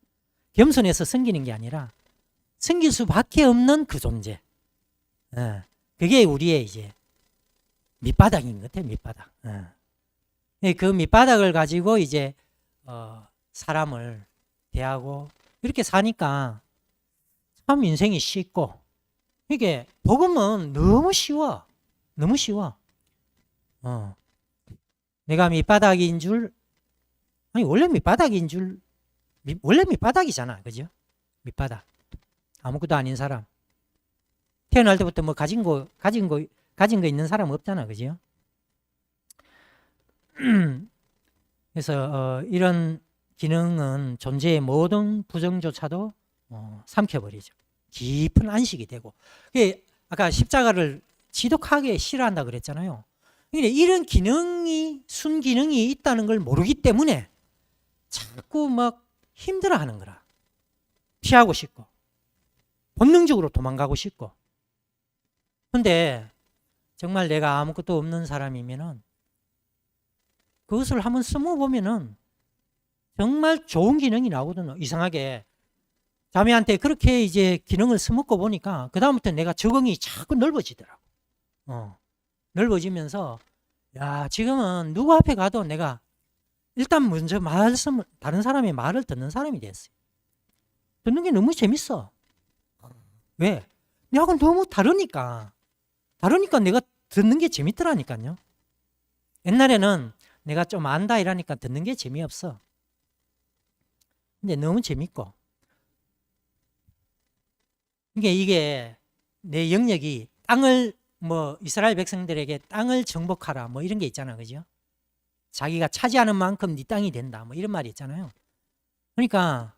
[SPEAKER 1] 겸손해서 섬기는 게 아니라 섬길 수밖에 없는 그 존재. 그게 우리의 이제 밑바닥인 것 같아요. 밑바닥. 그 밑바닥을 가지고 이제 사람을 대하고 이렇게 사니까 참 인생이 쉽고 이게 복음은 너무 쉬워. 너무 쉬워. 내가 밑바닥인 줄 아니 원래 밑바닥인 줄 원래 밑바닥이잖아. 그죠? 밑바닥. 아무것도 아닌 사람. 태어날 때부터 뭐 가진 거 있는 사람 없잖아. 그죠? 그래서 이런 기능은 존재의 모든 부정조차도 삼켜버리죠. 깊은 안식이 되고. 아까 십자가를 지독하게 싫어한다 그랬잖아요. 이런 기능이 순기능이 있다는 걸 모르기 때문에 자꾸 막 힘들어하는 거라. 피하고 싶고 본능적으로 도망가고 싶고. 근데 정말 내가 아무것도 없는 사람이면은 그것을 한번 써보면은 정말 좋은 기능이 나오거든요. 이상하게 자매한테 그렇게 이제 기능을 써먹고 보니까 그 다음부터 내가 적응이 자꾸 넓어지더라고. 넓어지면서 야 지금은 누구 앞에 가도 내가 일단 먼저 다른 사람의 말을 듣는 사람이 됐어요. 듣는 게 너무 재밌어. 왜? 내하고 너무 다르니까 내가 듣는 게 재밌더라니까요. 옛날에는 내가 좀 안다 이러니까 듣는 게 재미없어. 근데 너무 재밌고 이게 내 영역이 땅을 뭐 이스라엘 백성들에게 땅을 정복하라 뭐 이런 게 있잖아. 그죠? 자기가 차지하는 만큼 네 땅이 된다 뭐 이런 말이 있잖아요. 그러니까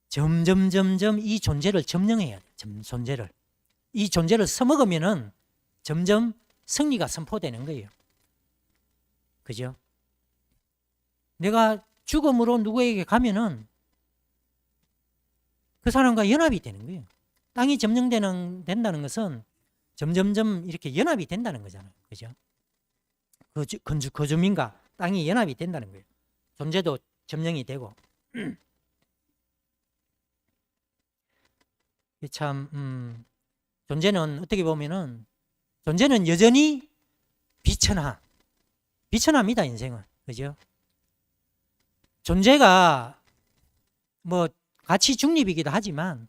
[SPEAKER 1] 점점 이 존재를 점령해야 돼. 존재를. 이 존재를 써먹으면은 점점 승리가 선포되는 거예요. 그죠? 내가 죽음으로 누구에게 가면은 그 사람과 연합이 되는 거예요. 땅이 된다는 것은 점점점 이렇게 연합이 된다는 거잖아요. 그죠? 그 주민과 땅이 연합이 된다는 거예요. 존재도 점령이 되고. 참 존재는 어떻게 보면은 존재는 여전히 비천합니다. 인생은. 그죠? 존재가 뭐 가치 중립이기도 하지만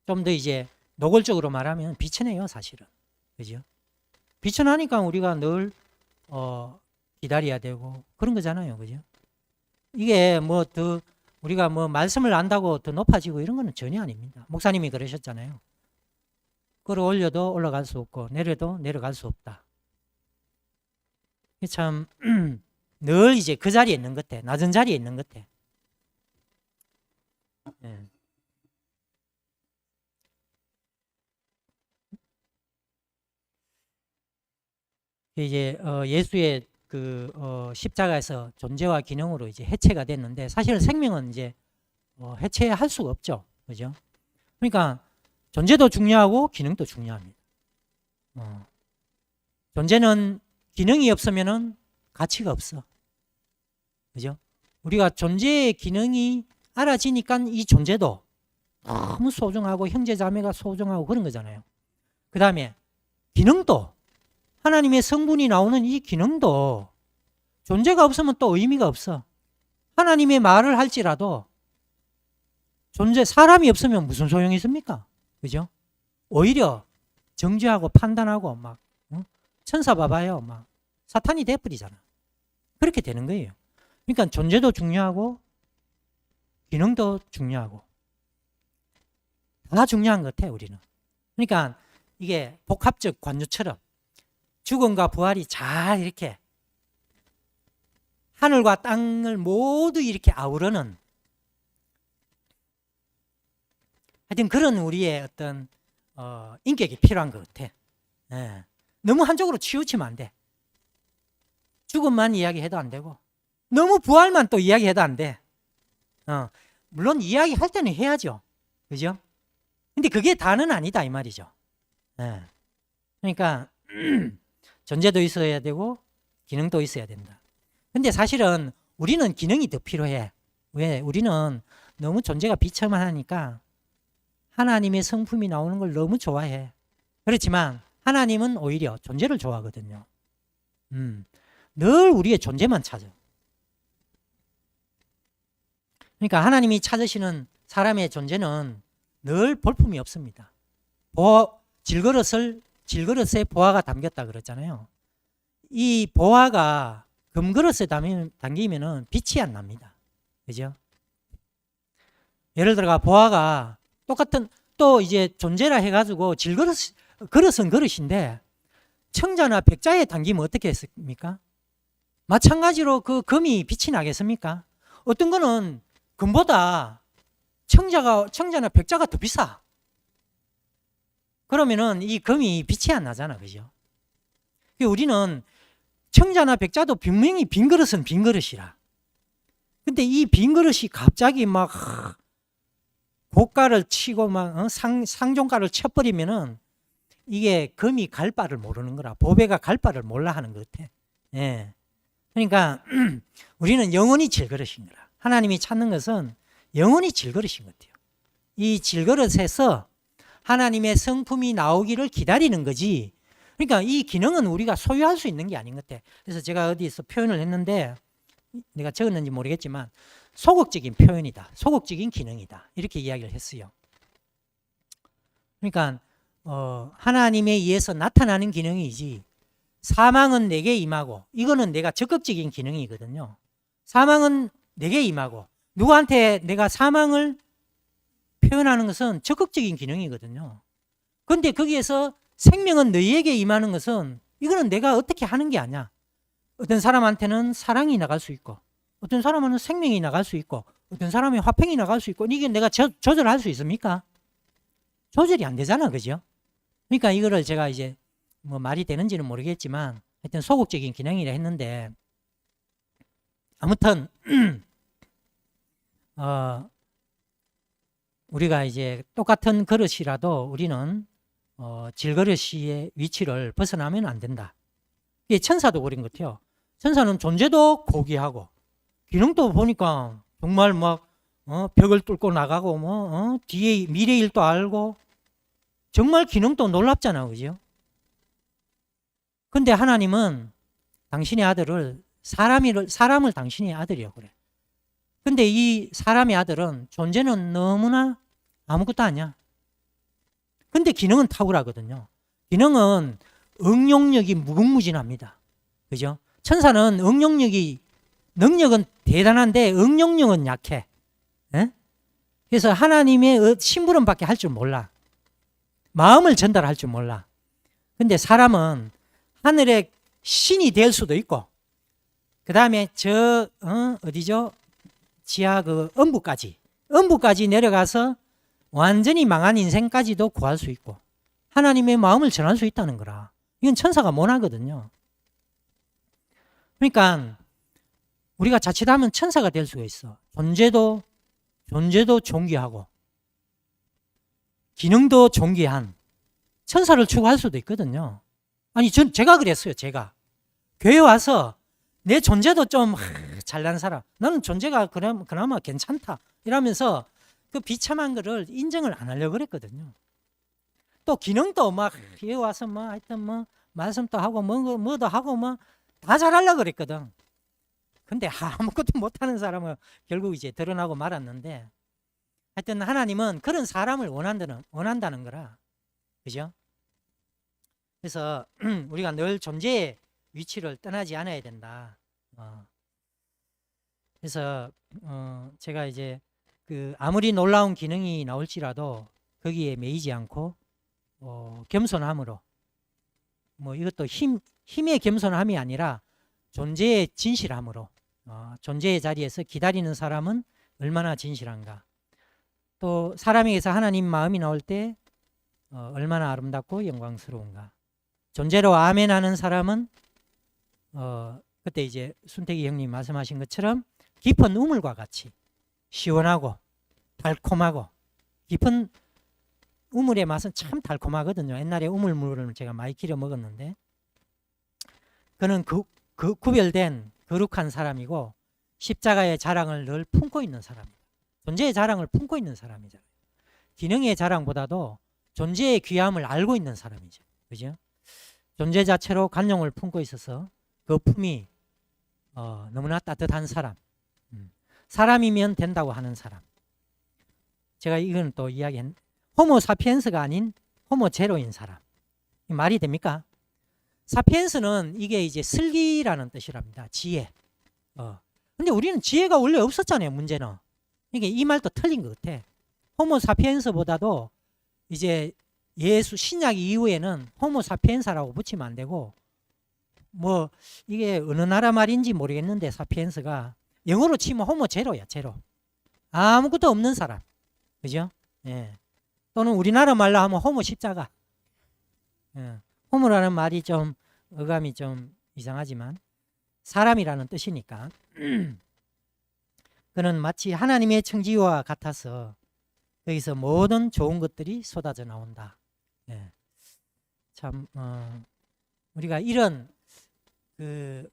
[SPEAKER 1] 좀 더 이제 노골적으로 말하면 비천해요. 사실은. 그죠? 비천하니까 우리가 늘 기다려야 되고 그런 거잖아요. 그죠? 이게 뭐 더 우리가 뭐 말씀을 안다고 더 높아지고 이런 거는 전혀 아닙니다. 목사님이 그러셨잖아요. 끌어올려도 올라갈 수 없고 내려도 내려갈 수 없다. 참 늘 이제 그 자리에 있는 것 같아. 낮은 자리에 있는 것 같아. 예. 이제 예수의 그 십자가에서 존재와 기능으로 이제 해체가 됐는데 사실 생명은 이제 해체할 수가 없죠. 그죠? 그러니까 존재도 중요하고 기능도 중요합니다. 존재는 기능이 없으면은 가치가 없어. 그죠? 우리가 존재의 기능이 알아지니까 이 존재도 너무 소중하고 형제 자매가 소중하고 그런 거잖아요. 그 다음에 기능도 하나님의 성분이 나오는 이 기능도 존재가 없으면 또 의미가 없어. 하나님의 말을 할지라도 사람이 없으면 무슨 소용이 있습니까? 그죠? 오히려 정죄하고 판단하고 막 천사 봐봐요. 막 사탄이 돼버리잖아. 그렇게 되는 거예요. 그러니까 존재도 중요하고 기능도 중요하고 다 중요한 것 같아 우리는. 그러니까 이게 복합적 관유처럼 죽음과 부활이 잘 이렇게 하늘과 땅을 모두 이렇게 아우르는 하여튼 그런 우리의 어떤 인격이 필요한 것 같아. 예. 너무 한쪽으로 치우치면 안 돼. 죽음만 이야기해도 안 되고 너무 부활만 또 이야기해도 안 돼. 물론 이야기할 때는 해야죠. 그죠? 근데 그게 다는 아니다 이 말이죠. 예. 그러니까 존재도 있어야 되고 기능도 있어야 된다. 근데 사실은 우리는 기능이 더 필요해. 왜? 우리는 너무 존재가 비참하니까 하나님의 성품이 나오는 걸 너무 좋아해. 그렇지만 하나님은 오히려 존재를 좋아하거든요. 늘 우리의 존재만 찾아. 그러니까 하나님이 찾으시는 사람의 존재는 늘 볼품이 없습니다. 질그릇에 보화가 담겼다 그랬잖아요. 이 보화가 금그릇에 담기면은 빛이 안 납니다. 그죠? 예를 들어 보화가 똑같은 또 이제 존재라 해가지고 그릇은 그릇인데 청자나 백자에 담기면 어떻게 했습니까? 마찬가지로 그 금이 빛이 나겠습니까? 어떤 거는 금보다 청자나 백자가 더 비싸. 그러면은 이 금이 빛이 안 나잖아. 그죠? 우리는 청자나 백자도 분명히 빈 그릇은 빈 그릇이라. 근데 이 빈 그릇이 갑자기 막 고가를 치고 막 상종가를 쳐버리면은 이게 금이 갈 바를 모르는 거라. 보배가 갈 바를 몰라 하는 것 같아. 예. 그러니까 우리는 영원히 질그릇인 거라. 하나님이 찾는 것은 영원히 질그릇인 것 같아요. 이 질그릇에서 하나님의 성품이 나오기를 기다리는 거지. 그러니까 이 기능은 우리가 소유할 수 있는 게 아닌 것 같아. 그래서 제가 어디서 표현을 했는데 내가 적었는지 모르겠지만 소극적인 표현이다. 소극적인 기능이다. 이렇게 이야기를 했어요. 그러니까 하나님에 의해서 나타나는 기능이지 사망은 내게 임하고 이거는 내가 적극적인 기능이거든요. 사망은 내게 임하고 누구한테 내가 사망을 표현하는 것은 적극적인 기능이거든요. 그런데 거기에서 생명은 너희에게 임하는 것은 이거는 내가 어떻게 하는 게 아니야. 어떤 사람한테는 사랑이 나갈 수 있고 어떤 사람은 생명이 나갈 수 있고 어떤 사람이 화평이 나갈 수 있고 이게 내가 조절할 수 있습니까? 조절이 안 되잖아. 그죠? 그러니까 이거를 제가 이제 뭐 말이 되는지는 모르겠지만 하여튼 소극적인 기능이라 했는데 아무튼 우리가 이제 똑같은 그릇이라도 우리는 질그릇의 위치를 벗어나면 안 된다. 이게 천사도 그런 것 같아요. 천사는 존재도 고귀하고 기능도 보니까 정말 막 벽을 뚫고 나가고 뒤에 미래 일도 알고 정말 기능도 놀랍잖아. 그죠? 근데 하나님은 당신의 아들을 사람을 당신의 아들이라고 그래. 근데 이 사람의 아들은 존재는 너무나 아무것도 아니야. 근데 기능은 탁월하거든요. 기능은 응용력이 무궁무진합니다. 그죠? 천사는 능력은 대단한데 응용력은 약해. 에? 그래서 하나님의 심부름밖에 할 줄 몰라. 마음을 전달할 줄 몰라. 근데 사람은 하늘의 신이 될 수도 있고, 그 다음에 어디죠? 지하 음부까지 내려가서 완전히 망한 인생까지도 구할 수 있고, 하나님의 마음을 전할 수 있다는 거라. 이건 천사가 못하거든요. 그러니까 우리가 자칫하면 천사가 될 수가 있어. 존재도 존귀하고 기능도 존귀한 천사를 추구할 수도 있거든요. 아니 제가 그랬어요. 제가 교회 와서 내 존재도 좀 잘난 사람, 나는 존재가 그나마 괜찮다 이러면서 그 비참한 거를 인정을 안 하려고 그랬거든요. 또 기능도 막 여기 와서 하여튼 말씀도 하고 뭐도 하고 뭐 다 잘하려고 그랬거든. 근데 아무것도 못하는 사람은 결국 이제 드러나고 말았는데, 하여튼 하나님은 그런 사람을 원한다는 거라. 그죠? 그래서 우리가 늘 존재의 위치를 떠나지 않아야 된다. 그래서 제가 이제 그 아무리 놀라운 기능이 나올지라도 거기에 매이지 않고 겸손함으로, 뭐 이것도 힘의 겸손함이 아니라 존재의 진실함으로, 존재의 자리에서 기다리는 사람은 얼마나 진실한가. 또 사람에게서 하나님 마음이 나올 때 얼마나 아름답고 영광스러운가. 존재로 아멘 하는 사람은 그때 이제 순택이 형님 말씀하신 것처럼 깊은 우물과 같이 시원하고 달콤하고, 깊은 우물의 맛은 참 달콤하거든요. 옛날에 우물물을 제가 많이 기려 먹었는데, 그는 그 구별된 거룩한 사람이고 십자가의 자랑을 늘 품고 있는 사람입니다. 존재의 자랑을 품고 있는 사람이잖아요. 기능의 자랑보다도 존재의 귀함을 알고 있는 사람이죠. 그죠? 존재 자체로 간용을 품고 있어서 그 품이 너무나 따뜻한 사람, 사람이면 된다고 하는 사람. 제가 이건 또 이야기한 호모 사피엔스가 아닌 호모 제로인 사람. 말이 됩니까? 사피엔스는 이게 이제 슬기라는 뜻이랍니다. 지혜. 근데 우리는 지혜가 원래 없었잖아요. 문제는. 이게 이 말도 틀린 것 같아. 호모 사피엔스보다도 이제 예수 신약 이후에는 호모 사피엔사라고 붙이면 안 되고, 뭐 이게 어느 나라 말인지 모르겠는데 사피엔스가 영어로 치면 호모 제로야. 제로. 아무것도 없는 사람. 그죠? 예. 또는 우리나라 말로 하면 호모 십자가. 예. 호모라는 말이 좀 어감이 좀 이상하지만 사람이라는 뜻이니까 그는 마치 하나님의 청지와 같아서 여기서 모든 좋은 것들이 쏟아져 나온다. 예. 참 우리가 이런 그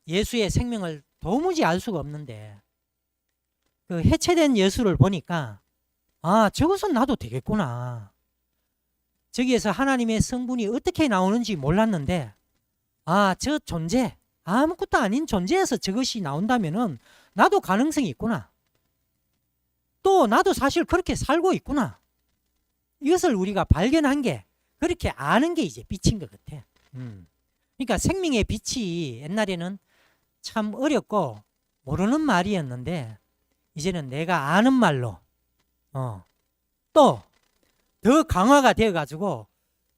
[SPEAKER 1] 예수의 생명을 도무지 알 수가 없는데, 그 해체된 예수를 보니까 저것은 나도 되겠구나. 저기에서 하나님의 성분이 어떻게 나오는지 몰랐는데, 저 존재, 아무것도 아닌 존재에서 저것이 나온다면은 나도 가능성이 있구나. 또 나도 사실 그렇게 살고 있구나. 이것을 우리가 발견한 게, 그렇게 아는 게 이제 빛인 것 같아. 그러니까 생명의 빛이 옛날에는 참 어렵고 모르는 말이었는데, 이제는 내가 아는 말로 또 더 강화가 되어가지고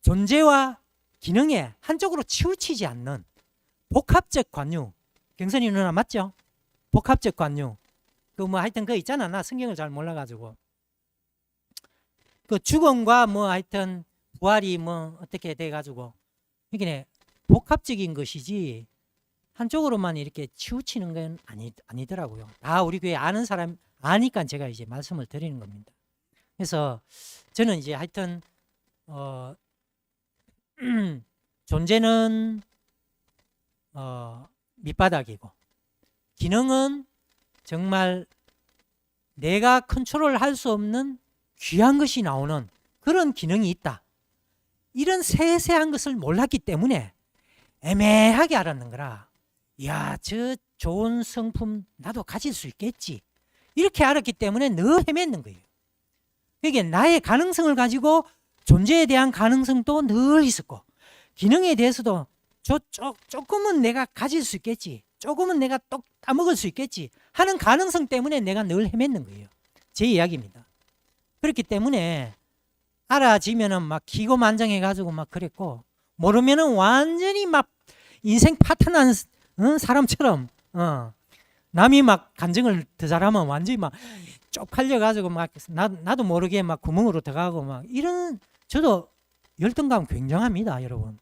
[SPEAKER 1] 존재와 기능에 한쪽으로 치우치지 않는 복합적 관유. 경선이 누나 맞죠? 복합적 관유. 그 뭐 하여튼 그 있잖아. 나 성경을 잘 몰라가지고. 그 죽음과 뭐 하여튼 부활이 뭐 어떻게 돼가지고 이게 복합적인 것이지 한쪽으로만 이렇게 치우치는 건 아니더라고요. 다 우리 교회 아는 사람 아니까 제가 이제 말씀을 드리는 겁니다. 그래서 저는 이제 하여튼 존재는 밑바닥이고 기능은 정말 내가 컨트롤할 수 없는 귀한 것이 나오는 그런 기능이 있다. 이런 세세한 것을 몰랐기 때문에 애매하게 알았는 거라. 야, 저 좋은 성품 나도 가질 수 있겠지. 이렇게 알았기 때문에 늘 헤맸는 거예요. 그게 나의 가능성을 가지고 존재에 대한 가능성도 늘 있었고, 기능에 대해서도 조금은 내가 가질 수 있겠지, 조금은 내가 또 따먹을 수 있겠지 하는 가능성 때문에 내가 늘 헤맸는 거예요. 제 이야기입니다. 그렇기 때문에 알아지면은 막 기고만장해가지고 막 그랬고, 모르면은 완전히 막 인생 파탄난 사람처럼 남이 막 간증을 더 잘하면 완전히 막 쪽팔려가지고 막 나도 모르게 막 구멍으로 들어가고 막 이런. 저도 열등감 굉장합니다, 여러분.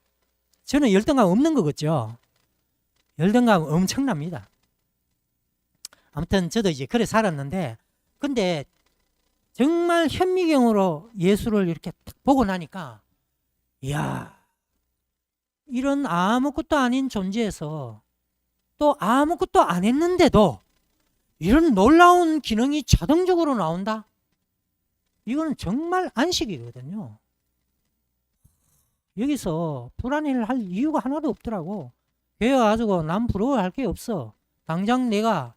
[SPEAKER 1] 저는 열등감 없는 거 같죠? 열등감 엄청납니다. 아무튼 저도 이제 그래 살았는데, 근데 정말 현미경으로 예수를 이렇게 딱 보고 나니까, 이야, 이런 아무것도 아닌 존재에서 또 아무것도 안 했는데도 이런 놀라운 기능이 자동적으로 나온다? 이거는 정말 안식이거든요. 여기서 불안해를 할 이유가 하나도 없더라고. 교회 와가지고 남 부러워할 게 없어. 당장 내가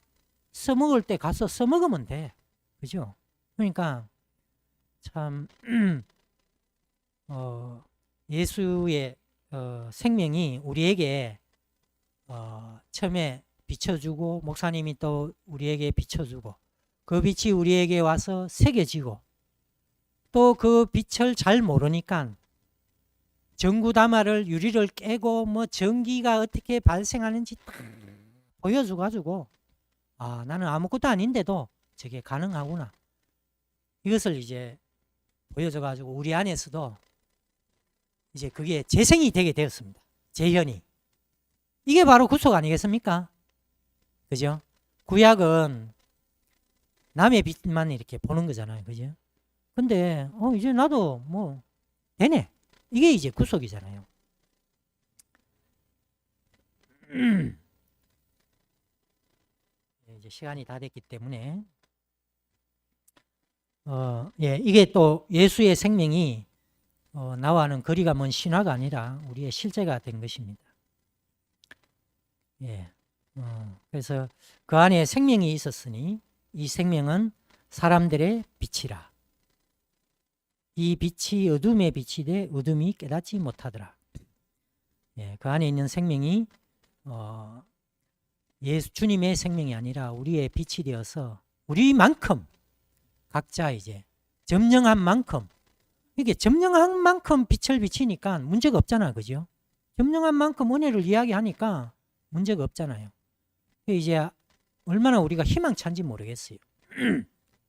[SPEAKER 1] 써먹을 때 가서 써먹으면 돼. 그죠? 그러니까 참 예수의 생명이 우리에게 처음에 비춰주고 목사님이 또 우리에게 비춰주고 그 빛이 우리에게 와서 새겨지고 또 그 빛을 잘 모르니까 전구다마를 유리를 깨고 뭐 전기가 어떻게 발생하는지 딱 보여줘가지고 아 나는 아무것도 아닌데도 저게 가능하구나 이것을 이제 보여줘가지고 우리 안에서도 이제 그게 재생이 되게 되었습니다. 재현이. 이게 바로 구속 아니겠습니까? 그죠? 구약은 남의 빛만 이렇게 보는 거잖아요. 그죠? 근데 이제 나도 뭐 되네. 이게 이제 구속이잖아요. 이제 시간이 다 됐기 때문에 이게 또 예수의 생명이 나와는 거리가 먼 신화가 아니라 우리의 실제가 된 것입니다. 예. 그래서 그 안에 생명이 있었으니 이 생명은 사람들의 빛이라. 이 빛이 어둠의 빛이 돼 어둠이 깨닫지 못하더라. 예, 그 안에 있는 생명이 예수 주님의 생명이 아니라 우리의 빛이 되어서 우리만큼 각자 이제 점령한 만큼 이게 점령한 만큼 빛을 비치니까 문제가 없잖아, 그죠? 점령한 만큼 은혜를 이야기하니까 문제가 없잖아요. 이제 얼마나 우리가 희망찬지 모르겠어요.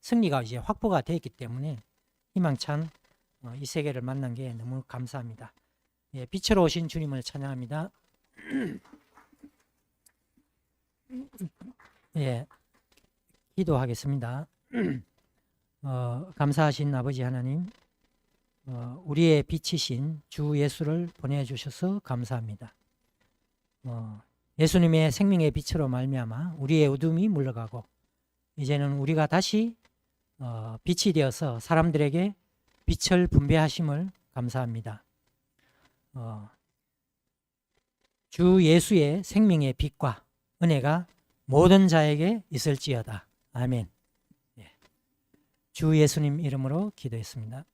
[SPEAKER 1] 승리가 이제 확보가 되었기 때문에 희망찬 이 세계를 만난 게 너무 감사합니다. 예, 빛으로 오신 주님을 찬양합니다. 예, 기도하겠습니다. 감사하신 아버지 하나님, 우리의 빛이신 주 예수를 보내주셔서 감사합니다. 예수님의 생명의 빛으로 말미암아 우리의 어둠이 물러가고 이제는 우리가 다시 빛이 되어서 사람들에게 빛을 분배하심을 감사합니다. 주 예수의 생명의 빛과 은혜가 모든 자에게 있을지어다. 아멘. 주 예수님 이름으로 기도했습니다.